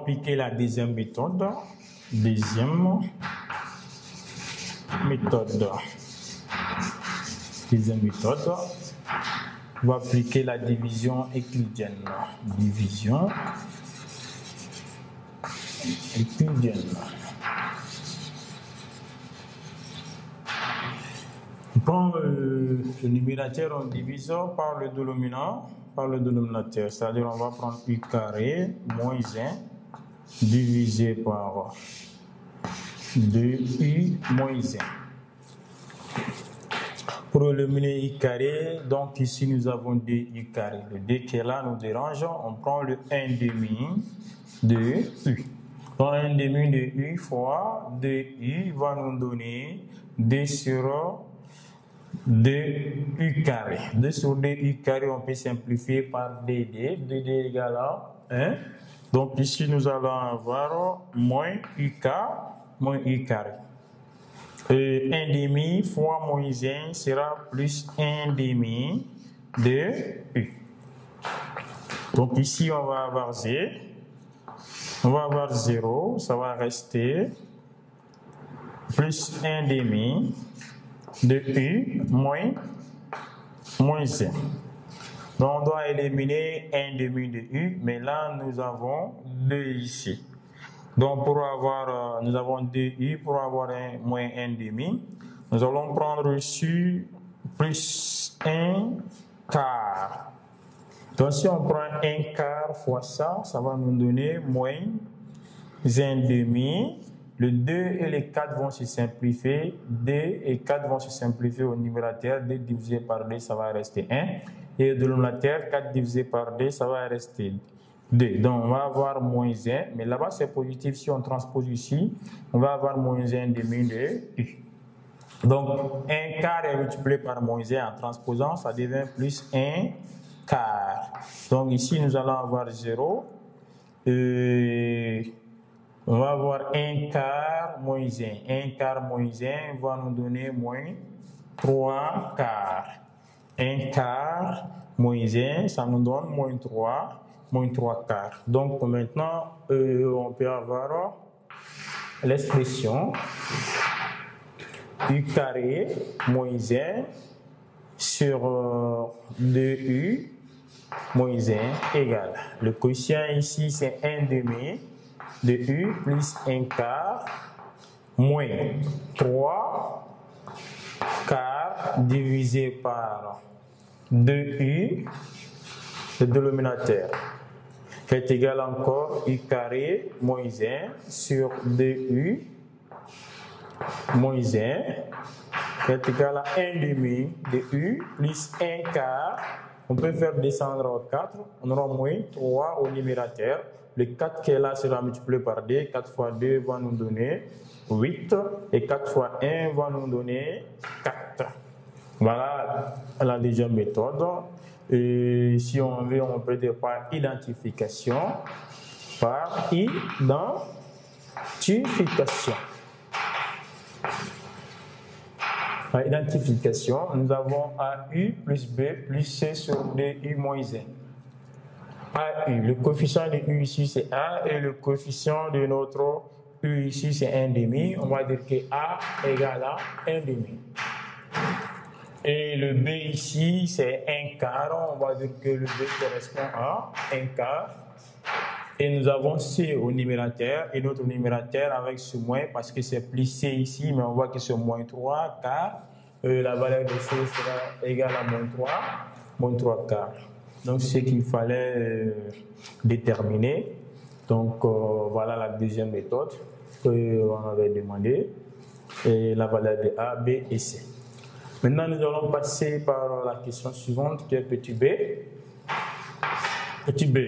appliquer la deuxième méthode. Deuxième méthode. On va appliquer la division euclidienne. Division euclidienne. On prend le numérateur, on divise par le dénominateur. C'est-à-dire on va prendre u carré moins 1 divisé par 2u moins 1. Pour éliminer i carré, donc ici nous avons 2u carré. Le 2 qui est là nous dérange, on prend le 1 demi de u. Donc 1 demi de u fois 2u va nous donner 2 sur 2u carré. 2 sur 2u carré, on peut simplifier par dd. dd égale à 1. Donc ici nous allons avoir moins uk moins u carré. 1 demi fois moins 1 sera plus 1 demi de u. Donc ici on va avoir 0. On va avoir 0, ça va rester plus 1 demi de u moins 1. Donc on doit éliminer 1 demi de u, mais là nous avons 2 ici. Donc pour avoir, nous avons 2u, pour avoir moins 1 demi, nous allons prendre ici plus 1 quart. Donc si on prend 1 quart fois ça, ça va nous donner moins 1 demi. Le 2 et les 4 vont se simplifier. 2 et 4 vont se simplifier au numérateur. 2 divisé par 2, ça va rester 1. Et au dénominateur, 4 divisé par 2, ça va rester 2. Donc on va avoir moins 1. Mais là-bas c'est positif. Si on transpose ici, on va avoir moins 1 demi de u. Donc 1 quart est multiplié par moins 1 en transposant, ça devient plus 1 quart. Donc ici nous allons avoir 0. On va avoir 1 quart moins 1. 1 quart moins 1 va nous donner moins 3 quarts. 1 quart moins 1, ça nous donne moins 3 quarts. Donc maintenant, on peut avoir l'expression u carré moins 1 sur 2u moins 1 égale. Le quotient ici c'est 1 demi de u plus 1 quart moins 3 quarts divisé par 2u, le dénominateur, qui est égal encore u carré moins 1 sur 2u moins 1, qui est égal à 1 demi de u plus 1 quart. On peut faire descendre au 4, on aura moins 3 au numérateur. Le 4 qui est là sera multiplié par 2. 4 fois 2 va nous donner 8. Et 4 fois 1 va nous donner 4. Voilà la deuxième méthode. Et si on veut, on peut dire par identification. Par identification. Par identification, nous avons AU plus B plus C sur DU moins 1. AU, le coefficient de U ici c'est A et le coefficient de notre U ici c'est 1 demi. On va dire que A égale à 1 demi. Et le B ici c'est 1 quart. On va dire que le B correspond à 1 quart. Et nous avons C au numérateur et notre numérateur avec ce moins parce que c'est plus C ici, mais on voit que c'est moins 3 car la valeur de C sera égale à moins 3 quarts. Donc c'est ce qu'il fallait déterminer. Donc voilà la deuxième méthode qu'on avait demandé. Et la valeur de A, B et C. Maintenant nous allons passer par la question suivante qui est petit b. Petit b,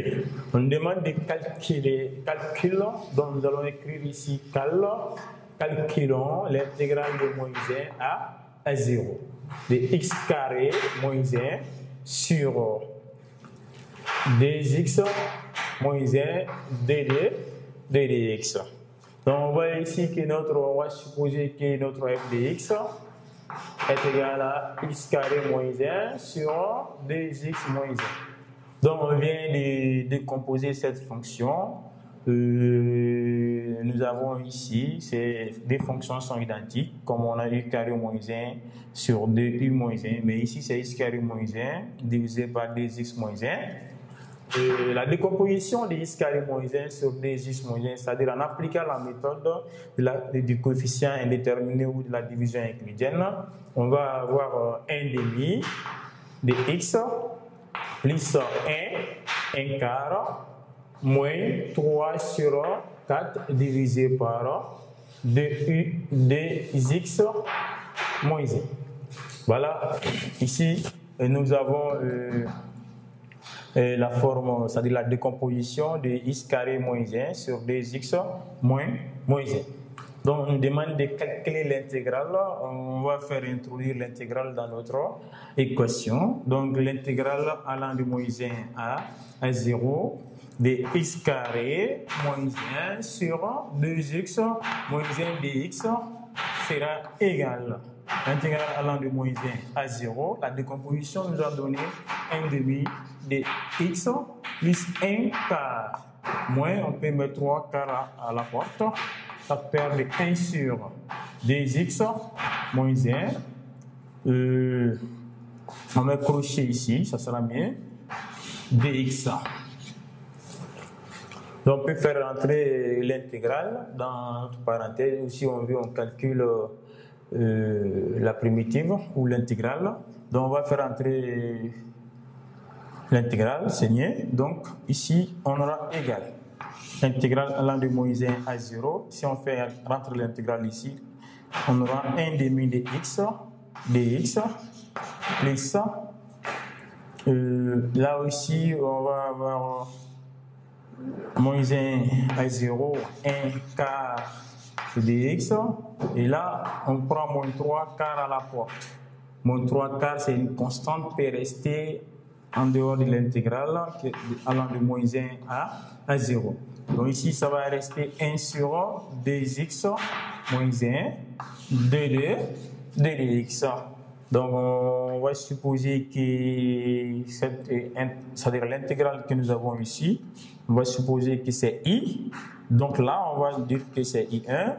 on demande de calculer, donc nous allons écrire ici calculons l'intégrale de moins 1 à 0 de x carré moins 1 sur 2x moins 1 dx. Donc on voit ici que on va supposer que notre f de x est égal à x carré moins 1 sur 2x moins 1. Donc on vient de décomposer cette fonction. nous avons ici, des fonctions sont identiques, comme on a u carré moins 1 sur 2u moins 1, mais ici c'est x carré moins 1 divisé par 2x moins 1. La décomposition de x carré moins 1 sur 2x moins 1, c'est-à-dire en appliquant la méthode du coefficient indéterminé ou de la division euclidienne, on va avoir 1 demi de x plus 1 quart moins 3 sur 4 divisé par 2x moins 1. Voilà, ici nous avons la forme, c'est-à-dire la décomposition de x carré moins 1 sur 2x moins 1. Donc on nous demande de calculer l'intégrale. On va faire introduire l'intégrale dans notre équation. Donc l'intégrale allant de moins 1 à 0 de x carré moins 1 sur 2x moins 1 dx sera égal. L'intégrale allant de moins 1 à 0, la décomposition nous a donné 1 demi de x plus 1 quart. Moins, on peut mettre 3 quarts à la porte. Ça perd de 1 sur 2x moins 1. On met crochet ici, ça sera mieux. Dx. Donc on peut faire rentrer l'intégrale dans notre parenthèse, ou si on veut, on calcule la primitive ou l'intégrale. Donc on va faire entrer l'intégrale, c'est mieux. Donc ici, on aura égal. Intégrale allant de moins 1 à 0. Si on fait rentrer l'intégrale ici, on aura 1 demi de x dx plus là aussi, on va avoir moins 1 à 0, 1 quart dx. Et là, on prend moins 3 quarts à la porte. Moins 3 quarts, c'est une constante qui peut rester en dehors de l'intégrale allant de moins 1 à 0. Donc ici, ça va rester 1 sur 2x moins 1, 2dx. Donc on va supposer que c'est-à-dire l'intégrale que nous avons ici, on va supposer que c'est i. Donc là, on va dire que c'est i1.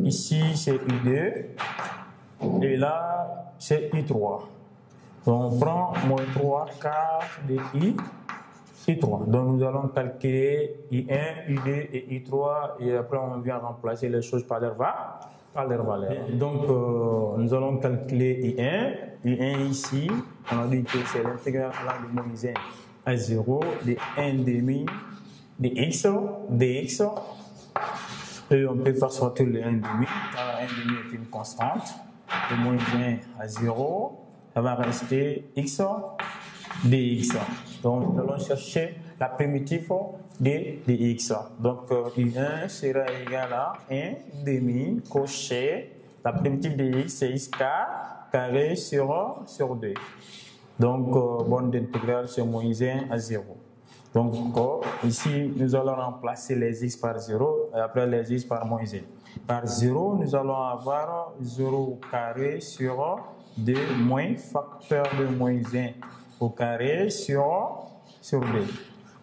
Ici, c'est i2. Et là, c'est i3. Donc on prend moins 3 quarts de i3. Donc nous allons calculer i1, i2 et i3 et après on vient remplacer les choses par leur valeur. Donc nous allons calculer i1. i1 ici, on a dit que c'est l'intégrale allant de moins 1 à 0 de 1 demi de x dx. Et on peut faire sortir le 1 demi, car 1 demi est une constante. De moins 1 à 0, ça va rester x dx. Donc nous allons chercher la primitive de dx. Donc i1 sera égal à 1 demi crochet. La primitive de x c'est x carré sur 2. Donc borne d'intégrale c'est moins 1 à 0. Donc ici nous allons remplacer les x par 0 et après les x par moins 1. Par 0, nous allons avoir 0 carré sur 2 moins facteur de moins 1 au carré sur 2.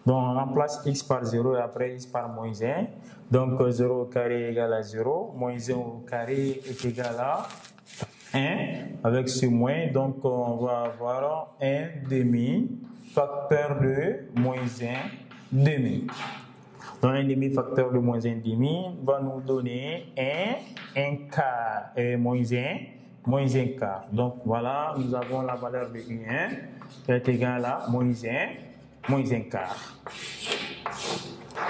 Donc on remplace x par 0 et après x par moins 1. Donc 0 au carré égale à 0, moins 1 au carré est égal à 1 avec ce moins. Donc on va avoir 1 demi facteur de moins 1 demi. Donc, 1 demi facteur de moins 1 demi va nous donner 1 quart et moins 1 quart. Donc, voilà, nous avons la valeur de I1 qui est égale à moins 1 quart.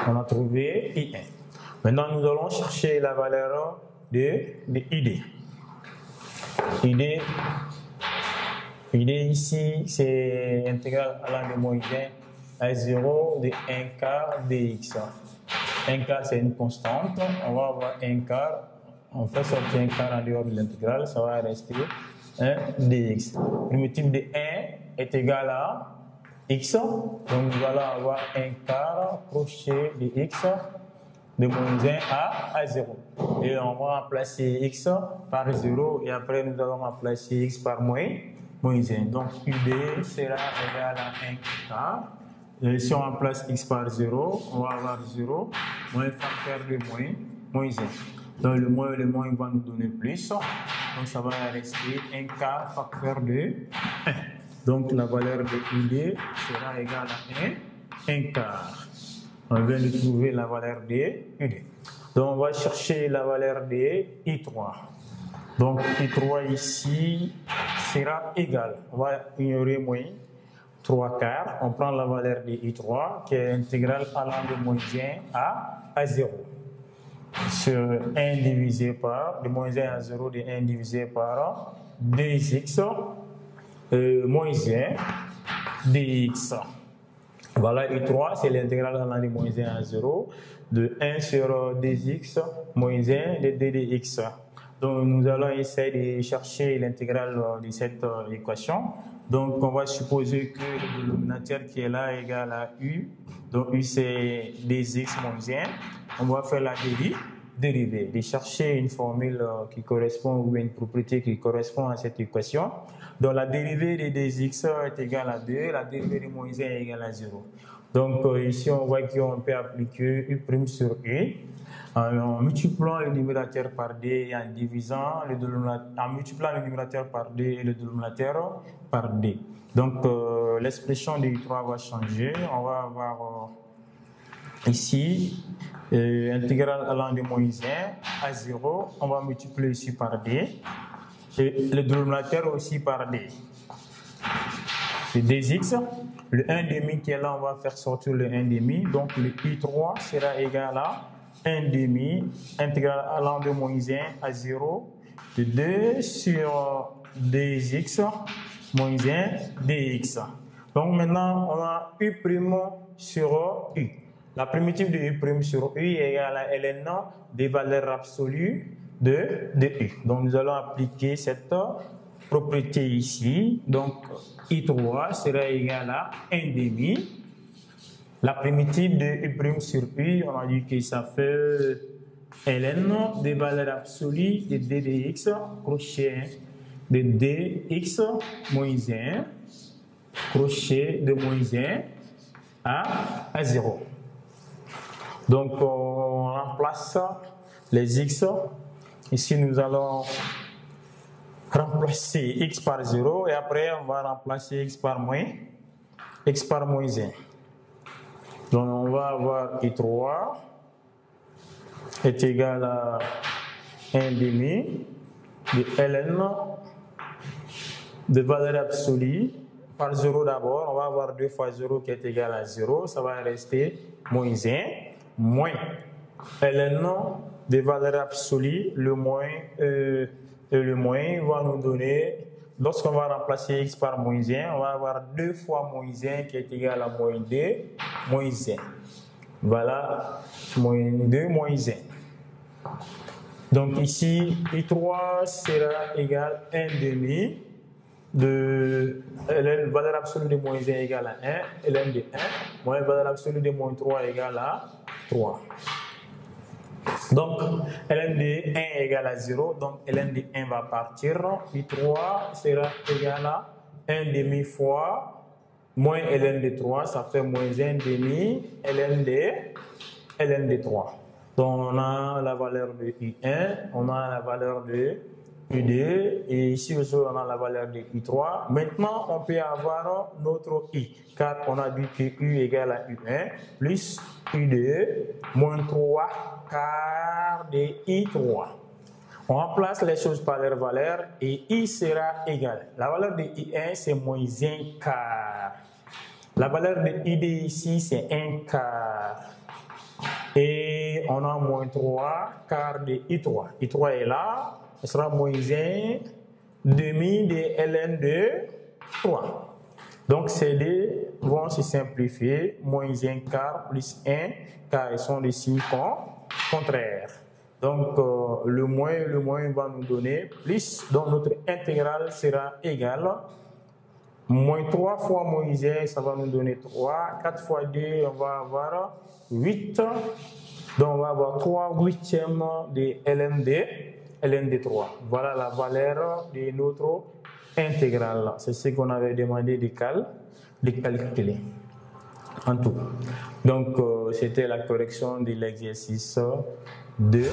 On a trouvé I1. Maintenant, nous allons chercher la valeur de ID. ID ici, c'est intégrale allant de moins 1 à 0 de 1 quart dx. 1 quart, c'est une constante. On va avoir 1 quart. On fait sortir 1 quart en dehors de l'intégrale. Ça va rester 1 dx. Primitive de 1 est égal à x. Donc, nous allons avoir 1 quart crochet de x de moins 1 à 0. Et on va remplacer x par 0. Et après, nous allons remplacer x par moins 1. Donc, UD sera égal à 1 quart Et si on remplace x par 0, on va avoir 0 moins facteur de moins 1. Donc le moins va nous donner plus. Donc ça va rester 1 quart facteur de 1. Donc la valeur de ID sera égale à 1 quart. On vient de trouver la valeur de ID. Donc on va chercher la valeur de I3. Donc I3 ici sera égal. On va ignorer moins 3 quarts. On prend la valeur de I3 qui est intégrale allant de moins 1 à 0. Sur 1 divisé par, de moins 1 à 0, de 1 divisé par 2x moins 1 dx. Voilà, I3, c'est l'intégrale allant de moins 1 à 0, de 1 sur 2x moins 1 de 2dx. Donc, nous allons essayer de chercher l'intégrale de cette équation. Donc, on va supposer que le dénominateur qui est là est égal à u. Donc, u, c'est 2x moins 1. On va faire la dérivée, de chercher une formule qui correspond ou une propriété qui correspond à cette équation. Donc, la dérivée de 2x est égale à 2, la dérivée de moins 1 est égale à 0. Donc, ici, on voit qu'on peut appliquer u' sur u. En multipliant le numérateur par d et en divisant en multipliant le numérateur par d et le dénominateur par d. Donc, l'expression de u3 va changer. On va avoir ici intégrale allant de moins 1 à 0. On va multiplier ici par d. Et le dénominateur aussi par d. C'est 2x. Le 1,5 qui est là, on va faire sortir le 1,5. Donc, le i3 sera égal à 1,5 intégrale allant de moins 1 à 0 de 2 sur 2x moins 1 dx. Donc maintenant, on a u' sur u. La primitive de u' sur u est égale à ln des valeurs absolues de u. Donc nous allons appliquer cette propriété ici. Donc i3 sera égal à 1,5. La primitive de u' sur u, on a dit que ça fait ln des valeurs absolues de d dx, crochet de dx moins 1, crochet de moins 1 à 0. Donc on remplace les x. Ici nous allons remplacer x par 0 et après on va remplacer x par moins 1. Donc on va avoir i3 est égal à 1,5 de ln de valeur absolue par 0 d'abord. On va avoir 2 fois 0 qui est égal à 0. Ça va rester moins 1 moins ln de valeur absolue. Le moins va nous donner, lorsqu'on va remplacer x par moins 1, on va avoir 2 fois moins 1 qui est égal à moins 2 moins 1. Voilà, moins 2 moins 1. Donc ici, i3 sera égal à 1,5 de ln valeur absolue de moins 1 égale à 1, ln de 1, moins valeur absolue de moins 3 égale à 3. Donc, ln de 1 est égal à 0, donc ln de 1 va partir. I3 sera égal à 1,5 fois moins ln de 3, ça fait moins 1,5 ln de 3. Donc, on a la valeur de I1, on a la valeur de I2, et ici aussi on a la valeur de I3. Maintenant, on peut avoir notre I, car on a dit que U égale à U1 plus I2 moins 3 quart de I3. On remplace les choses par leur valeur et I sera égal. La valeur de I1 c'est moins 1 quart. La valeur de I2 ici c'est 1 quart. Et on a moins 3 quart de I3. I3 est là. Ce sera moins 1 demi de ln de 3. Donc ces deux vont se simplifier. Moins 1 quart plus 1 car ils sont des signes contraires. Donc le moins va nous donner plus. Donc notre intégrale sera égale. Moins 3 fois moins 1, ça va nous donner 3. 4 fois 2, on va avoir 8. Donc on va avoir 3 huitièmes de ln de 3. Voilà la valeur de notre intégrale. C'est ce qu'on avait demandé de calculer. en tout. Donc, c'était la correction de l'exercice 2.